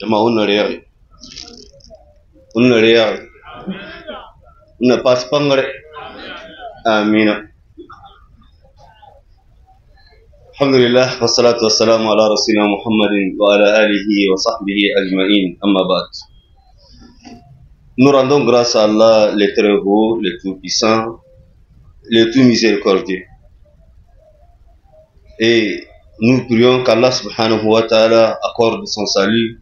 Jama'a una pas pangare. Amina. Alhamdulillah, wassalatu wassalamu ala rasulina Muhammadin wa ala alihi wa sahbihi ajma'in, amma ba'd. Nous rendons grâce à Allah, le très beau, le tout puissant, le tout miséricordieux. Et nous prions qu'Allah subhanahu wa ta'ala accorde son salut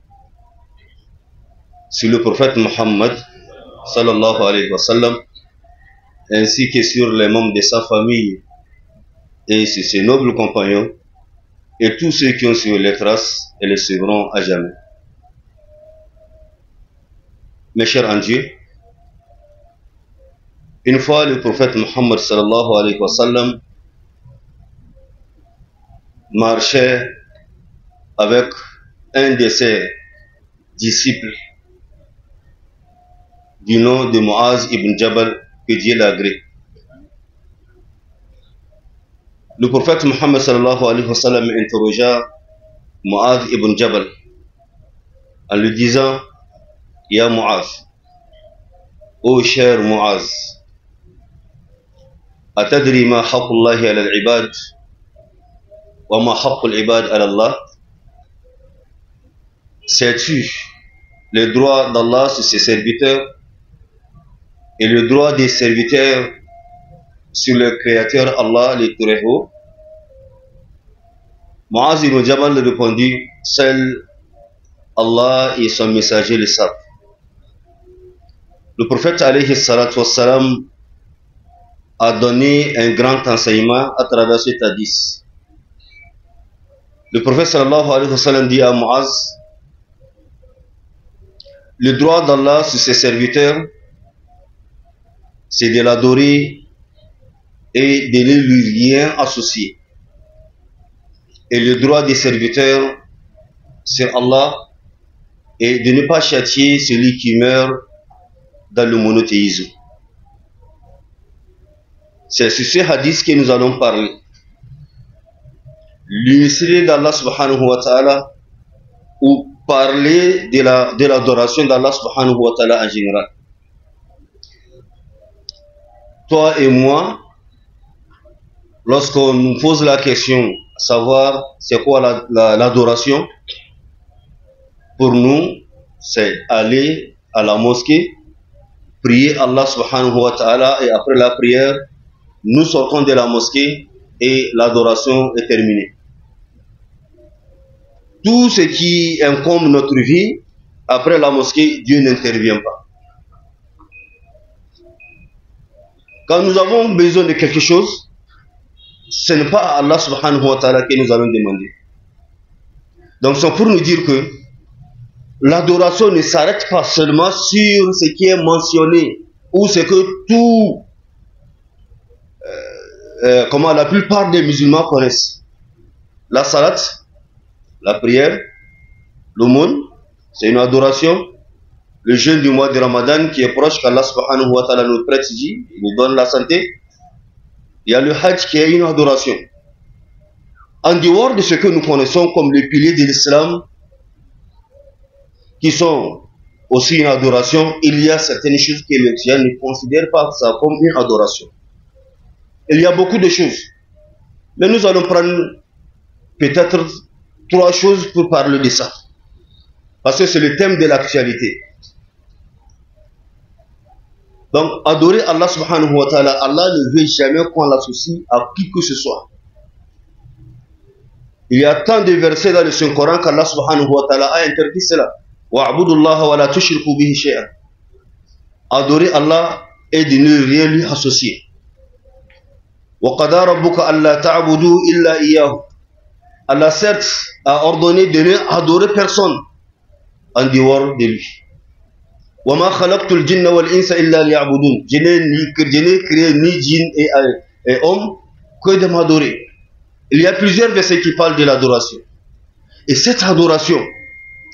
sur le prophète Muhammad sallallahu alayhi wa sallam, ainsi que sur les membres de sa famille et sur ses nobles compagnons et tous ceux qui ont suivi les traces et les suivront à jamais. Mes chers en Dieu, une fois le prophète Muhammad sallallahu alayhi wa sallam marchait avec un de ses disciples du nom de Muaz ibn Jabal, que Dieu l'agrée. Le prophète Muhammad sallallahu alayhi wa sallam interrogea Muaz ibn Jabal en lui disant: Ya Muaz, ô cher Muaz, atadri ma haqqullahi ala al-ibad wa ma haqqul ibad ala Allah? Sais-tu le droit d'Allah sur ses serviteurs et le droit des serviteurs sur le Créateur Allah, le Très-Haut? Muaz ibn Jabal répondit: seul Allah et son messager le savent. Le prophète alayhi salatu wassalam a donné un grand enseignement à travers cet hadith. Le prophète sallallahu alayhi wa sallam dit à Muaz: le droit d'Allah sur ses serviteurs, c'est de l'adorer et de ne lui rien associer. Et le droit des serviteurs sur Allah est de ne pas châtier celui qui meurt dans le monothéisme. C'est sur ce hadith que nous allons parler. L'unicité d'Allah subhanahu wa ta'ala, ou parler de l'adoration d'Allah subhanahu wa ta'ala en général. Toi et moi, lorsqu'on nous pose la question, savoir c'est quoi l'adoration, pour nous, c'est aller à la mosquée, prier Allah subhanahu wa ta'ala, et après la prière, nous sortons de la mosquée et l'adoration est terminée. Tout ce qui incombe notre vie, après la mosquée, Dieu n'intervient pas. Quand nous avons besoin de quelque chose, ce n'est pas à Allah subhanahu wa ta'ala que nous allons demander. Donc c'est pour nous dire que l'adoration ne s'arrête pas seulement sur ce qui est mentionné, ou ce que tout, comment la plupart des musulmans connaissent. La salat, la prière, l'aumône, c'est une adoration. Le jeûne du mois de Ramadan qui est proche, qu'Allah subhanahu wa ta'ala nous prête, il nous donne la santé. Il y a le hajj qui est une adoration. En dehors de ce que nous connaissons comme les piliers de l'islam, qui sont aussi une adoration, il y a certaines choses que les gens ne considèrent pas ça comme une adoration. Il y a beaucoup de choses. Mais nous allons prendre peut-être 3 choses pour parler de ça. Parce que c'est le thème de l'actualité. Donc, adorer Allah subhanahu wa ta'ala, Allah ne veut jamais qu'on l'associe à qui que ce soit. Il y a tant de versets dans le Saint-Coran qu'Allah subhanahu wa ta'ala a interdit cela. Wa'budullaha wa la tushriku bihi shay'an. Adorer Allah et de ne rien lui associer. Wa qada rabbuka alla ta'budu illa iyyahu. Allah certes a ordonné de ne adorer personne en dehors de lui. وَمَا خَلَقْتُ الْجِنَّ وَالْإِنسَ إِلَّا لِيَعْبُدُونَ. Je n'ai créé ni djinn et homme que de m'adorer. Il y a plusieurs versets qui parlent de l'adoration. Et cette adoration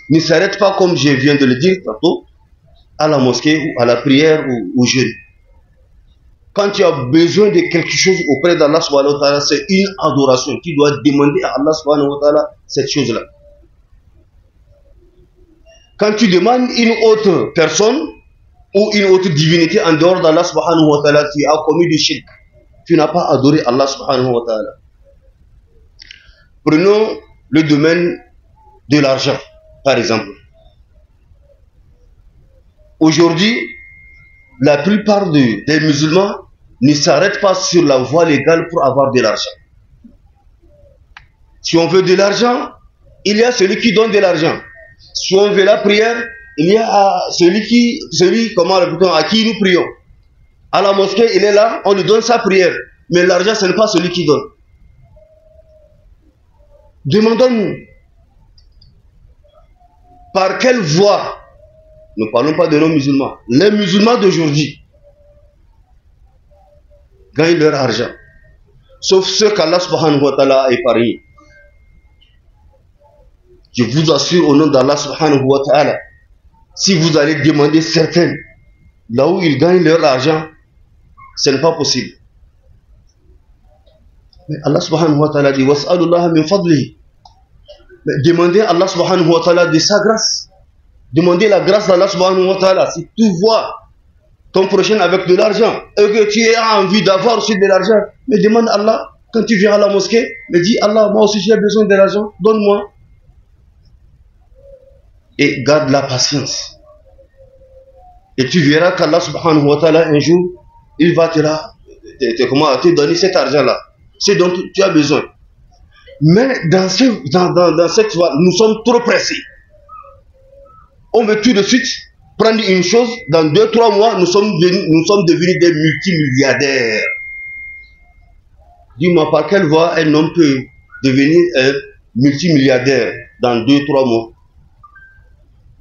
ne s'arrête pas, comme je viens de le dire tantôt, à la mosquée ou à la prière ou au jeûne. Quand tu as besoin de quelque chose auprès d'Allah subhanahu wa ta'ala, c'est une adoration. Tu dois demander à Allah subhanahu wa ta'ala cette chose-là. Quand tu demandes une autre personne ou une autre divinité en dehors d'Allah subhanahu wa ta'ala, tu as commis du shirk. Tu n'as pas adoré Allah subhanahu wa ta'ala. Prenons le domaine de l'argent, par exemple. Aujourd'hui, la plupart des musulmans ne s'arrêtent pas sur la voie légale pour avoir de l'argent. Si on veut de l'argent, il y a celui qui donne de l'argent. Si on veut la prière, il y a à qui nous prions. À la mosquée, il est là, on lui donne sa prière. Mais l'argent, ce n'est pas celui qui donne. Demandons-nous, par quelle voie, ne parlons pas de nos musulmans, les musulmans d'aujourd'hui gagnent leur argent, sauf ceux qu'Allah subhanahu wa ta'ala a épargnés. Je vous assure au nom d'Allah subhanahu wa ta'ala, si vous allez demander certains, là où ils gagnent leur argent, ce n'est pas possible. Mais Allah subhanahu wa ta'ala dit, was'alullah min fadlihi. Demandez à Allah subhanahu wa ta'ala de sa grâce. Demandez la grâce d'Allah subhanahu wa ta'ala. Si tu vois ton prochain avec de l'argent et que tu as envie d'avoir aussi de l'argent, mais demande à Allah, quand tu viens à la mosquée, mais dis Allah, moi aussi j'ai besoin de l'argent, donne-moi. Et garde la patience. Et tu verras qu'Allah subhanahu wa ta'ala un jour, il va te donner cet argent-là. C'est dont tu as besoin. Mais dans cette voie, nous sommes trop pressés. On veut tout de suite prendre une chose, dans 2-3 mois, nous sommes devenus des multimilliardaires. Dis-moi, par quelle voie un homme peut devenir un multimilliardaire dans 2-3 mois?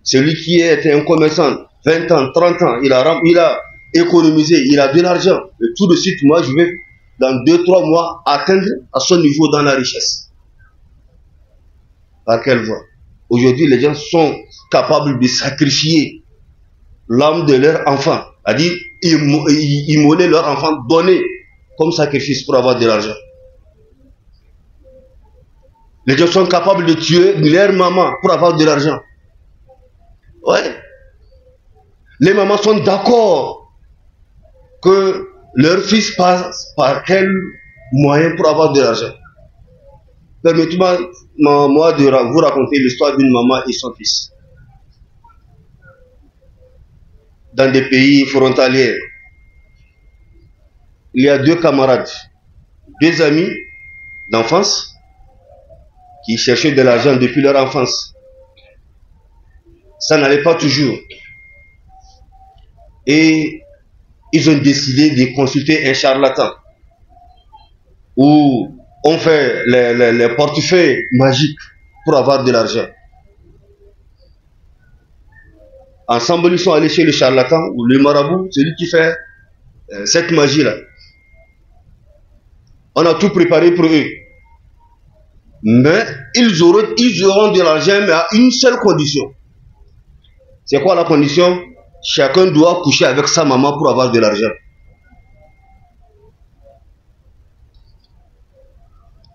Celui qui est un commerçant, 20 ans, 30 ans, il a économisé, il a de l'argent. Et tout de suite, moi, je vais, dans 2-3 mois, atteindre à son niveau dans la richesse. Par quelle voie? Aujourd'hui, les gens sont capables de sacrifier l'âme de leur enfant. C'est-à-dire, immoler leur enfant, donner comme sacrifice pour avoir de l'argent. Les gens sont capables de tuer leur maman pour avoir de l'argent. Ouais. Les mamans sont d'accord que leur fils passe par quel moyen pour avoir de l'argent. Permettez-moi de vous raconter l'histoire d'une maman et son fils. Dans des pays frontaliers, il y a 2 camarades, 2 amis d'enfance qui cherchaient de l'argent depuis leur enfance. Ça n'allait pas toujours. Et ils ont décidé de consulter un charlatan où on fait les portefeuilles magiques pour avoir de l'argent. Ensemble, ils sont allés chez le charlatan ou le marabout, celui qui fait cette magie-là. On a tout préparé pour eux. Mais ils auront de l'argent, mais à une seule condition. C'est quoi la condition? Chacun doit coucher avec sa maman pour avoir de l'argent.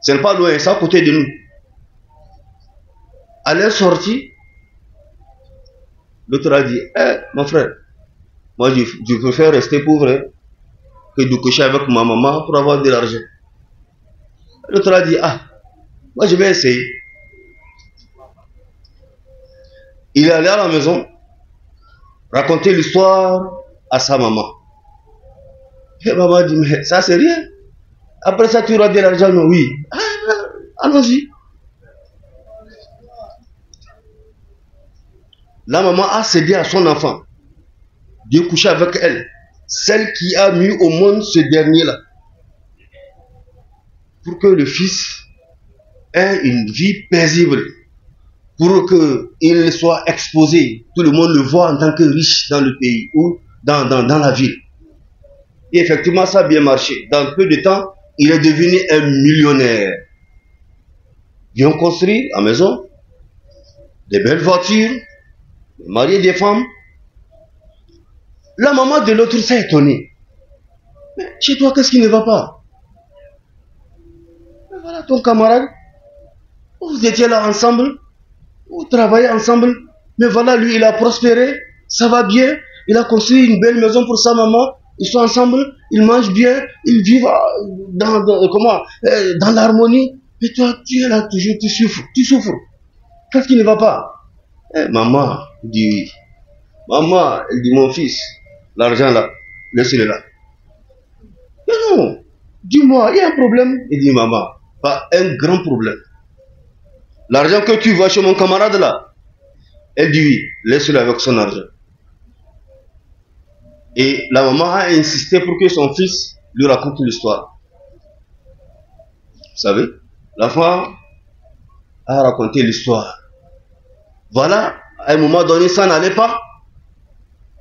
Ce n'est pas loin, c'est à côté de nous. À leur sortie, l'autre a dit, mon frère, moi je préfère rester pauvre que de coucher avec ma maman pour avoir de l'argent. L'autre a dit, moi je vais essayer. Il est allé à la maison, raconter l'histoire à sa maman. Et maman dit, mais ça c'est rien. Après ça, tu auras de l'argent, non? Oui. Allons-y. La maman a cédé à son enfant de coucher avec elle, celle qui a mis au monde ce dernier-là, pour que le fils ait une vie paisible, pour qu'il soit exposé, tout le monde le voit en tant que riche dans le pays ou dans la ville. Et effectivement, ça a bien marché. Dans peu de temps, il est devenu un millionnaire. Ils ont construit la maison, des belles voitures, marié des femmes. La maman de l'autre s'est étonnée. Mais chez toi, qu'est-ce qui ne va pas? Mais voilà ton camarade. Vous étiez là ensemble, vous travaillez ensemble, Mais voilà, lui, il a prospéré, ça va bien, il a construit une belle maison pour sa maman, ils sont ensemble, ils mangent bien, ils vivent dans l'harmonie. Et toi, tu es là toujours, tu souffres. Qu'est-ce qui ne va pas? Maman, il dit oui. Maman, elle dit mon fils, l'argent là, laisse-le là. Mais non, dis-moi, il y a un problème. Il dit maman, pas un grand problème. L'argent que tu vois chez mon camarade là, elle dit oui, laisse-le avec son argent. Et la maman a insisté pour que son fils lui raconte l'histoire. Vous savez, l'enfant a raconté l'histoire. Voilà, à un moment donné, ça n'allait pas.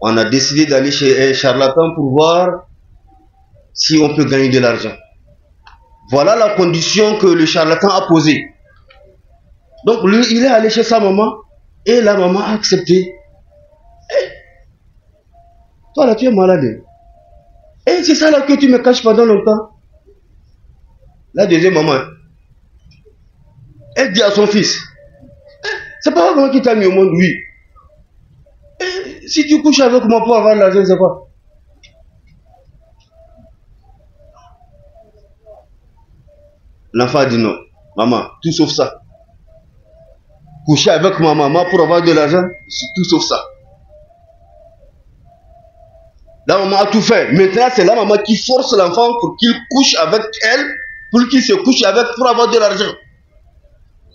On a décidé d'aller chez un charlatan pour voir si on peut gagner de l'argent. Voilà la condition que le charlatan a posée. Donc lui, il est allé chez sa maman et la maman a accepté. Toi là, tu es malade. Et c'est ça là que tu me caches pendant longtemps. La deuxième maman, elle dit à son fils, c'est pas moi qui t'a mis au monde, oui. Et si tu couches avec moi pour avoir l'argent, c'est quoi? L'enfant a dit non. Maman, tout sauf ça. Coucher avec ma maman pour avoir de l'argent, c'est tout sauf ça. La maman a tout fait. Maintenant, c'est la maman qui force l'enfant pour qu'il couche avec elle, pour qu'il se couche avec pour avoir de l'argent.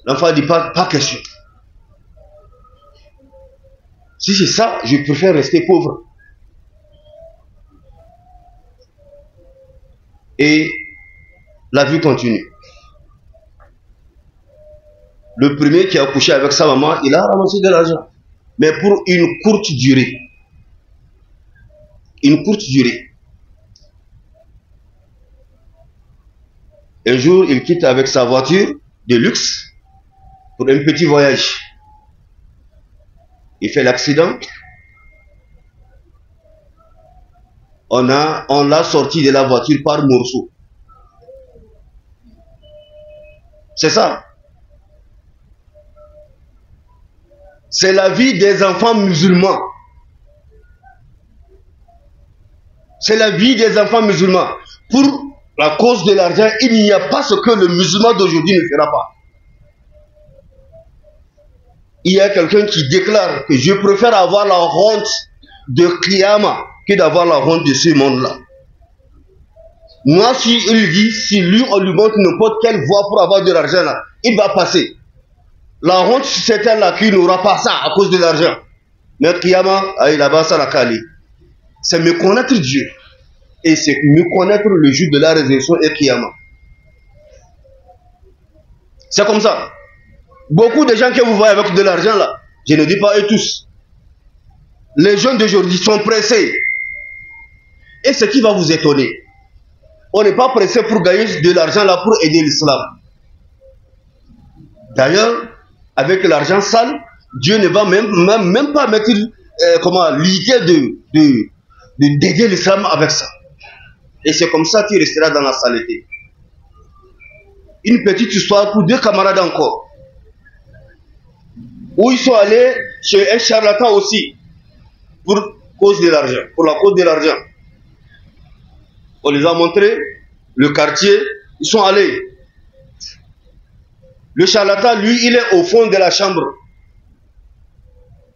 L'enfant dit pas question. Si c'est ça, je préfère rester pauvre. Et la vie continue. Le premier qui a couché avec sa maman, il a ramassé de l'argent. Mais pour une courte durée. Une courte durée. Un jour, il quitte avec sa voiture de luxe pour un petit voyage. Il fait l'accident. On l'a sorti de la voiture par morceaux. C'est ça. C'est la vie des enfants musulmans. C'est la vie des enfants musulmans. Pour la cause de l'argent, il n'y a pas ce que le musulman d'aujourd'hui ne fera pas. Il y a quelqu'un qui déclare que je préfère avoir la honte de Qiyama que d'avoir la honte de ce monde-là. Moi, si il dit, si lui, on lui montre n'importe quelle voie pour avoir de l'argent là, il va passer. La honte, c'est elle-là qui n'aura pas ça à cause de l'argent. Mais Qiyama, là-bas, ça l'a calé. C'est me connaître Dieu. Et c'est me connaître le jour de la résurrection et Qiyama. C'est comme ça. Beaucoup de gens que vous voyez avec de l'argent là, je ne dis pas eux tous. Les jeunes d'aujourd'hui sont pressés. Et ce qui va vous étonner, on n'est pas pressé pour gagner de l'argent là pour aider l'islam. D'ailleurs, avec l'argent sale, Dieu ne va même pas mettre l'idée d'aider l'islam avec ça. Et c'est comme ça qu'il restera dans la saleté. Une petite histoire pour deux camarades encore. Où ils sont allés chez un charlatan aussi. Pour cause de l'argent. Pour la cause de l'argent. On les a montré le quartier. Ils sont allés. Le charlatan, lui, il est au fond de la chambre.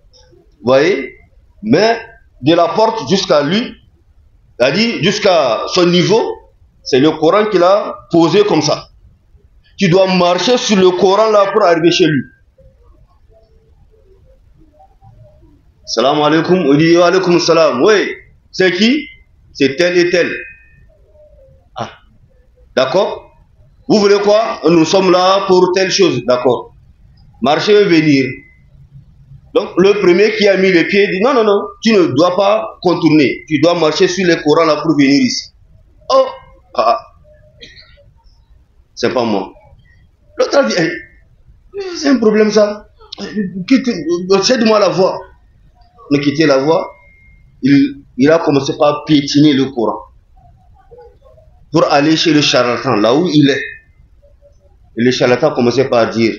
Vous voyez? Mais de la porte jusqu'à lui, c'est-à-dire jusqu'à son niveau, c'est le Coran qu'il a posé comme ça. Tu dois marcher sur le Coran là pour arriver chez lui. Salam alaikum. On dit alaikum salam. Oui. C'est qui? C'est tel et tel. Ah. D'accord? Vous voulez quoi? Nous sommes là pour telle chose. D'accord. Marchez et venir. Donc le premier qui a mis les pieds dit non, non, non. Tu ne dois pas contourner. Tu dois marcher sur le Coran là pour venir ici. Oh. Ah. C'est pas moi. L'autre a dit, hey, c'est un problème ça. Cède-moi la voie. On a quitté la voie. Il a commencé par piétiner le Coran. Pour aller chez le charlatan, là où il est. Et le charlatan a commencé par dire,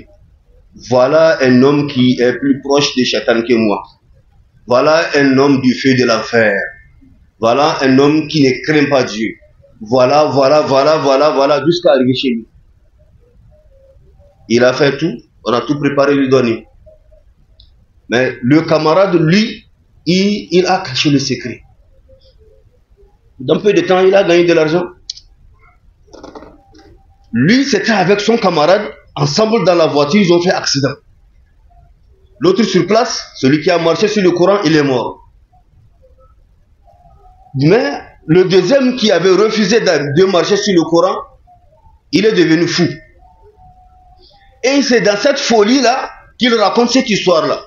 voilà un homme qui est plus proche de Shaitan que moi. Voilà un homme du feu de l'enfer. Voilà un homme qui ne craint pas Dieu. Voilà, jusqu'à arriver chez lui. Il a fait tout, on a tout préparé, lui donner. Mais le camarade, lui, il a caché le secret. Dans peu de temps, il a gagné de l'argent. Lui, c'était avec son camarade, ensemble dans la voiture, ils ont fait accident. L'autre sur place, celui qui a marché sur le Coran, il est mort. Mais le deuxième qui avait refusé de marcher sur le Coran, il est devenu fou. Et c'est dans cette folie-là qu'il raconte cette histoire-là.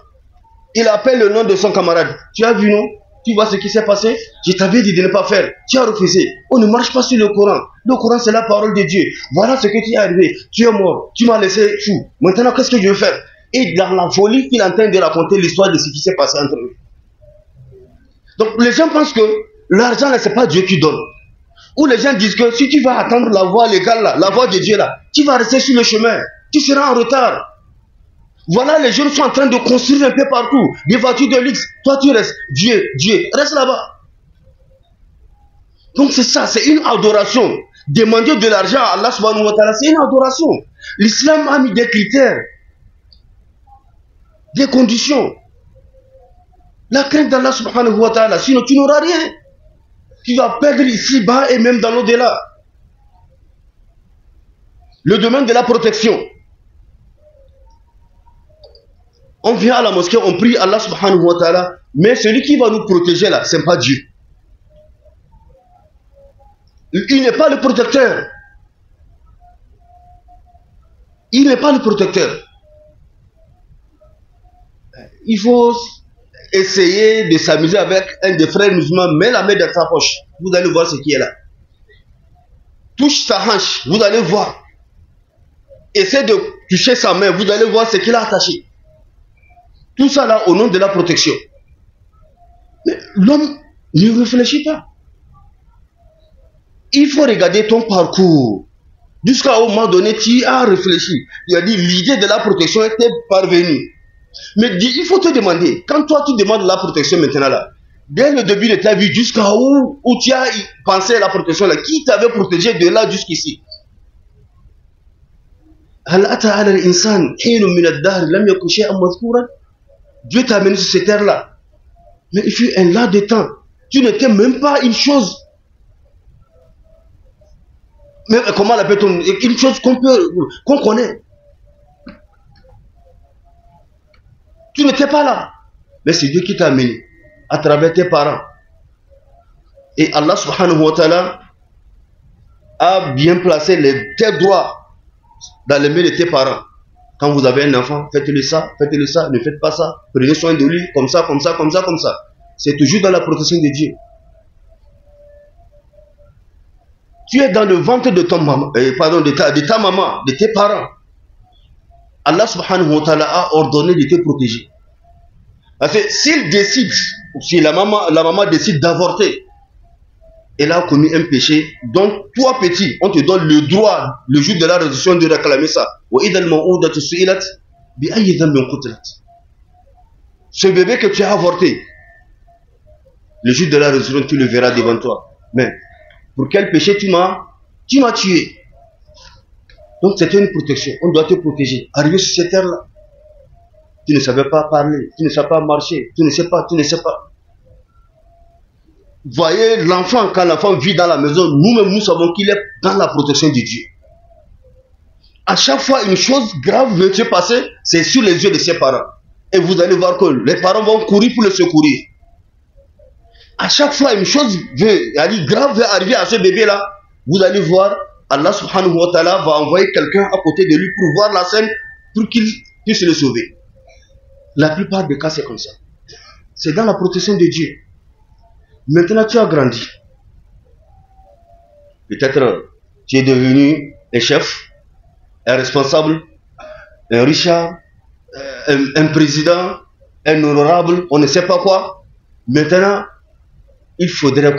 Il appelle le nom de son camarade. Tu as vu, non? Tu vois ce qui s'est passé? Je t'avais dit de ne pas faire. Tu as refusé. On ne marche pas sur le Coran. Le Coran, c'est la parole de Dieu. Voilà ce que tu es arrivé. Tu es mort. Tu m'as laissé fou. Maintenant, qu'est-ce que je veux faire? Et dans la folie, il est en train de raconter l'histoire de ce qui s'est passé entre eux. Donc, les gens pensent que l'argent, c'est pas Dieu qui donne. Ou les gens disent que si tu vas attendre la voie légale, là, la voie de Dieu, là, tu vas rester sur le chemin. Tu seras en retard. Voilà, les jeunes sont en train de construire un peu partout. Des voitures de luxe. Toi, tu restes. Dieu, reste là-bas. Donc c'est ça, c'est une adoration. Demander de l'argent à Allah subhanahu wa ta'ala, c'est une adoration. L'islam a mis des critères, des conditions. La crainte d'Allah subhanahu wa ta'ala, sinon tu n'auras rien. Tu vas perdre ici-bas et même dans l'au-delà. Le domaine de la protection. On vient à la mosquée, on prie Allah subhanahu wa ta'ala, mais celui qui va nous protéger là, ce n'est pas Dieu. Il n'est pas le protecteur. Il n'est pas le protecteur. Il faut essayer de s'amuser avec un des frères musulmans, mets la main dans sa poche. Vous allez voir ce qui est là. Touche sa hanche, vous allez voir. Essaie de toucher sa main, vous allez voir ce qu'il a attaché. Tout ça là au nom de la protection. Mais l'homme ne réfléchit pas. Il faut regarder ton parcours. Jusqu'à un moment donné, tu as réfléchi. Tu as dit l'idée de la protection était parvenue. Mais il faut te demander, quand toi tu demandes la protection maintenant là, dès le début de ta vie, jusqu'à où tu as pensé à la protection là, qui t'avait protégé de là jusqu'ici? Dieu t'a amené sur cette terre-là. Mais il fut un laps de temps. Tu n'étais même pas une chose. Mais comment l'appelle-t-on? Une chose qu'on connaît. Tu n'étais pas là. Mais c'est Dieu qui t'a amené à travers tes parents. Et Allah subhanahu wa ta'ala a bien placé tes droits dans les mains de tes parents. Quand vous avez un enfant, faites-le ça, ne faites pas ça. Prenez soin de lui, comme ça. C'est toujours dans la protection de Dieu. Tu es dans le ventre de ton maman, de ta maman, de tes parents. Allah subhanahu wa ta'ala a ordonné de te protéger. Parce que s'il décide, si la maman décide d'avorter, elle a commis un péché, donc toi petit, on te donne le droit, le jour de la résurrection, de réclamer ça. Ce bébé que tu as avorté, le jour de la résurrection, tu le verras devant toi. Mais pour quel péché tu m'as tué? Donc c'était une protection, on doit te protéger. Arrivé sur cette terre-là, tu ne savais pas parler, tu ne savais pas marcher, tu ne sais pas. Voyez l'enfant, quand l'enfant vit dans la maison, nous-mêmes nous savons qu'il est dans la protection de Dieu. À chaque fois une chose grave veut se passer, c'est sur les yeux de ses parents. Et vous allez voir que les parents vont courir pour le secourir. À chaque fois une chose grave veut arriver à ce bébé-là, vous allez voir, Allah subhanahu wa ta'ala va envoyer quelqu'un à côté de lui pour voir la scène, pour qu'il puisse le sauver. La plupart des cas, c'est comme ça. C'est dans la protection de Dieu. Maintenant, tu as grandi. Peut-être tu es devenu un chef, un responsable, un richard, un président, un honorable, on ne sait pas quoi. Maintenant, il faudrait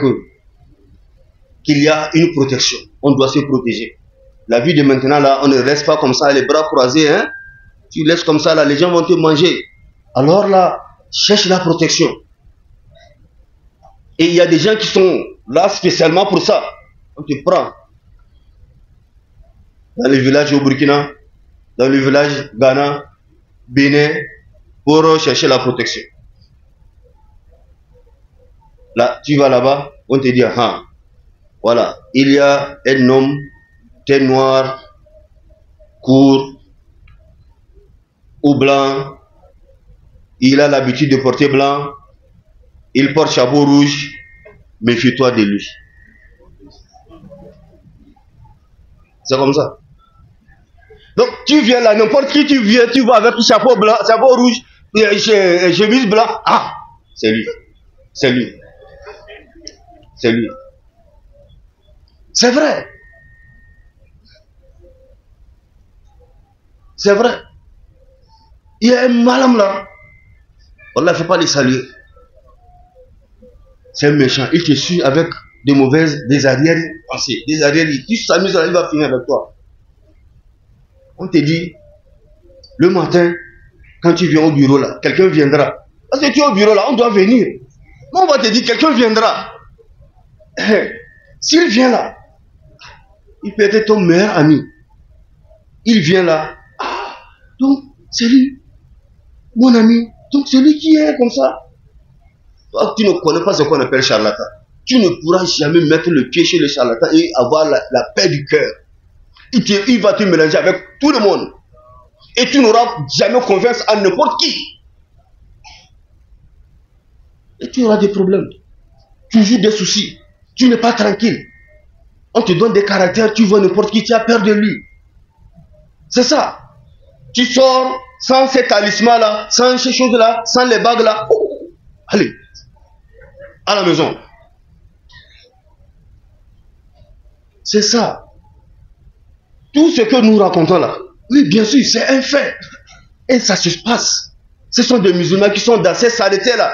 qu'il y a une protection. On doit se protéger. La vie de maintenant, là, on ne reste pas comme ça, les bras croisés, hein. Tu laisses comme ça, là, les gens vont te manger. Alors là, cherche la protection. Et il y a des gens qui sont là spécialement pour ça. On te prend. Dans les villages au Burkina, dans le village Ghana, Bénin, pour chercher la protection. Là, tu vas là-bas, on te dit, ah, voilà, il y a un homme, tête noire, court, ou blanc, il a l'habitude de porter blanc, il porte chapeau rouge, méfie-toi de lui. C'est comme ça. Donc tu viens là, n'importe qui tu viens, tu vas avec le chapeau blanc, chapeau rouge, chemise blanc, ah, c'est lui, c'est lui, c'est lui. C'est vrai. C'est vrai. Il y a un malheur là. Allah ne faut pas les saluer. C'est un méchant. Il te suit avec des mauvaises, des arrière-pensées. Des arrière. Tu s'amuses là, il va finir avec toi. On te dit, le matin, quand tu viens au bureau là, quelqu'un viendra. Parce que tu es au bureau là, on doit venir. Mais on va te dire, quelqu'un viendra. S'il vient là, il peut être ton meilleur ami. Il vient là. Ah, donc, c'est lui, mon ami. Donc, c'est lui qui est comme ça. Toi, tu ne connais pas ce qu'on appelle charlatan. Tu ne pourras jamais mettre le pied chez le charlatan et avoir la paix du cœur. Il va te mélanger avec tout le monde. Et tu n'auras jamais confiance à n'importe qui. Et tu auras des problèmes. Toujours des soucis. Tu n'es pas tranquille. On te donne des caractères, tu vois n'importe qui, tu as peur de lui. C'est ça. Tu sors sans ces talismans-là, sans ces choses-là, sans les bagues-là. Oh, allez, à la maison. C'est ça. Tout ce que nous racontons là, oui, bien sûr, c'est un fait. Et ça se passe. Ce sont des musulmans qui sont dans ces saletés-là.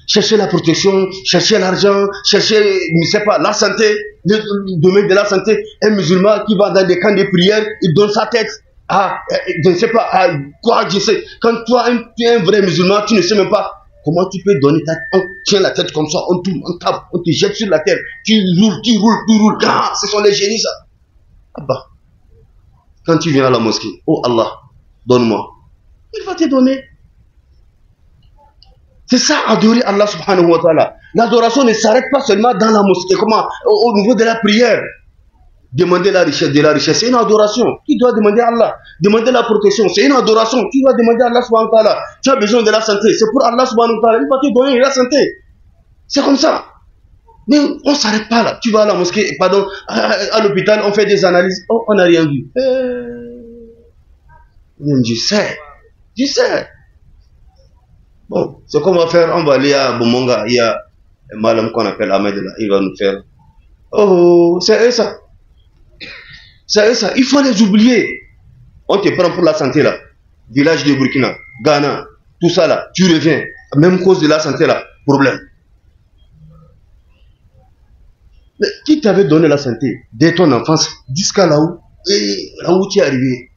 Chercher la protection, chercher l'argent, chercher, je ne sais pas, la santé, le domaine de la santé. Un musulman qui va dans des camps de prière, il donne sa tête à, je ne sais pas, à quoi, je sais. Quand toi, tu es un vrai musulman, tu ne sais même pas comment tu peux donner ta tête. On tient la tête comme ça, on tourne, on tape, on te jette sur la terre. Tu roules. Ah, ce sont les génies, ça. Ah bah. Quand tu viens à la mosquée, oh Allah, donne-moi. Il va te donner. C'est ça, adorer Allah subhanahu wa ta'ala. L'adoration ne s'arrête pas seulement dans la mosquée, comment, au niveau de la prière. Demander la richesse, de la richesse, c'est une adoration. Tu dois demander à Allah. Demander la protection, c'est une adoration. Tu dois demander à Allah subhanahu wa ta'ala. Tu as besoin de la santé, c'est pour Allah subhanahu wa ta'ala. Il va te donner la santé. C'est comme ça. Mais on ne s'arrête pas là. Tu vas à la mosquée, pardon, à l'hôpital, on fait des analyses. Oh, on n'a rien vu. Je sais. Bon, ce qu'on va faire, on va aller à Bomonga. Il y a un madame qu'on appelle Ahmed là. Il va nous faire. Oh, c'est eux ça. C'est eux ça. Il faut les oublier. On te prend pour la santé là. Village de Burkina, Ghana, tout ça là. Tu reviens. Même cause de la santé là. Problème. Mais qui t'avait donné la santé dès ton enfance jusqu'à là où tu es arrivé?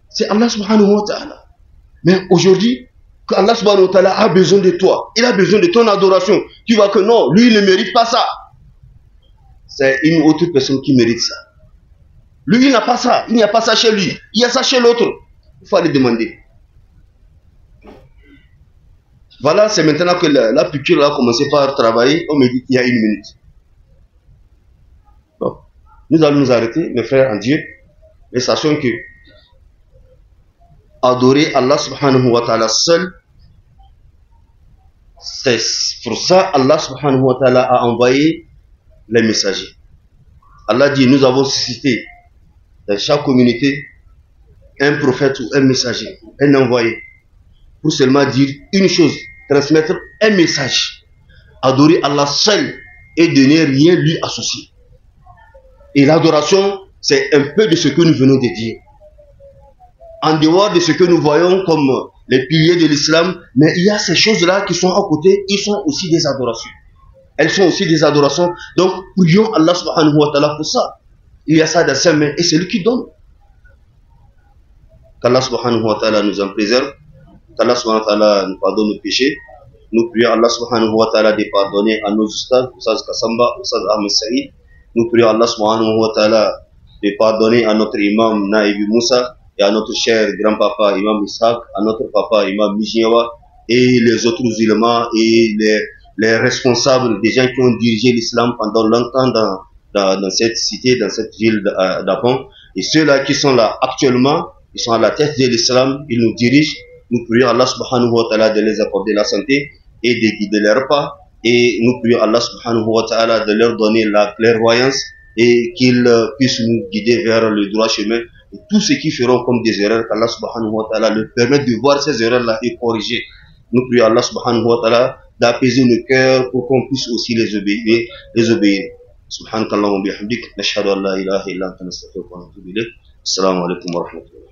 C'est Allah subhanahu wa ta'ala. Mais aujourd'hui, quand Allah subhanahu wa ta'ala a besoin de toi, il a besoin de ton adoration, tu vois que non, lui il ne mérite pas ça. C'est une autre personne qui mérite ça. Lui il n'a pas ça, il n'y a pas ça chez lui, il y a ça chez l'autre. Il faut aller demander. Voilà, c'est maintenant que la piqûre a commencé par travailler, on me dit qu'il y a 1 minute. Bon, nous allons nous arrêter, mes frères en Dieu, et sachons que adorer Allah subhanahu wa ta'ala seul, c'est pour ça Allah subhanahu wa ta'ala a envoyé les messagers. Allah dit, nous avons suscité dans chaque communauté un prophète ou un messager, un envoyé, pour seulement dire une chose, transmettre un message, adorer Allah seul et de ne rien lui associer. Et l'adoration, c'est un peu de ce que nous venons de dire. En dehors de ce que nous voyons comme les piliers de l'islam, mais il y a ces choses-là qui sont à côté, ils sont aussi des adorations. Elles sont aussi des adorations. Donc, prions Allah subhanahu wa ta'ala pour ça. Il y a ça dans ses mains et c'est lui qui donne. qu'Allah subhanahu wa ta'ala nous en préserve, qu'Allah subhanahu wa ta'ala nous pardonne nos péchés. Nous prions Allah subhanahu wa ta'ala de pardonner à nos ustads, Ustaz Kassamba, Ustaz Ahmed Saïd. Nous prions Allah subhanahu wa ta'ala de pardonner à notre imam Naïbi Moussa et à notre cher grand-papa imam Ishaq, à notre papa imam Mijinyawa et les autres ulémas et les responsables des gens qui ont dirigé l'islam pendant longtemps dans cette cité, dans cette ville d'Apon. Et ceux-là qui sont là actuellement, ils sont à la tête de l'islam, ils nous dirigent. Nous prions Allah subhanahu wa ta'ala de les accorder la santé et de guider leurs pas. Et nous prions Allah subhanahu wa ta'ala de leur donner la clairvoyance et qu'ils puissent nous guider vers le droit chemin. Et tous ceux qui feront comme des erreurs, qu'Allah subhanahu wa ta'ala leur permette de voir ces erreurs-là et corriger. Nous prions Allah subhanahu wa ta'ala d'apaiser nos cœurs pour qu'on puisse aussi les obéir. Subhanakallahu wa bihamdik, nashhadu an la ilaha illa anta nastaghfiruka wa natubu ilayk. Assalamu alaikum wa rahmatullah.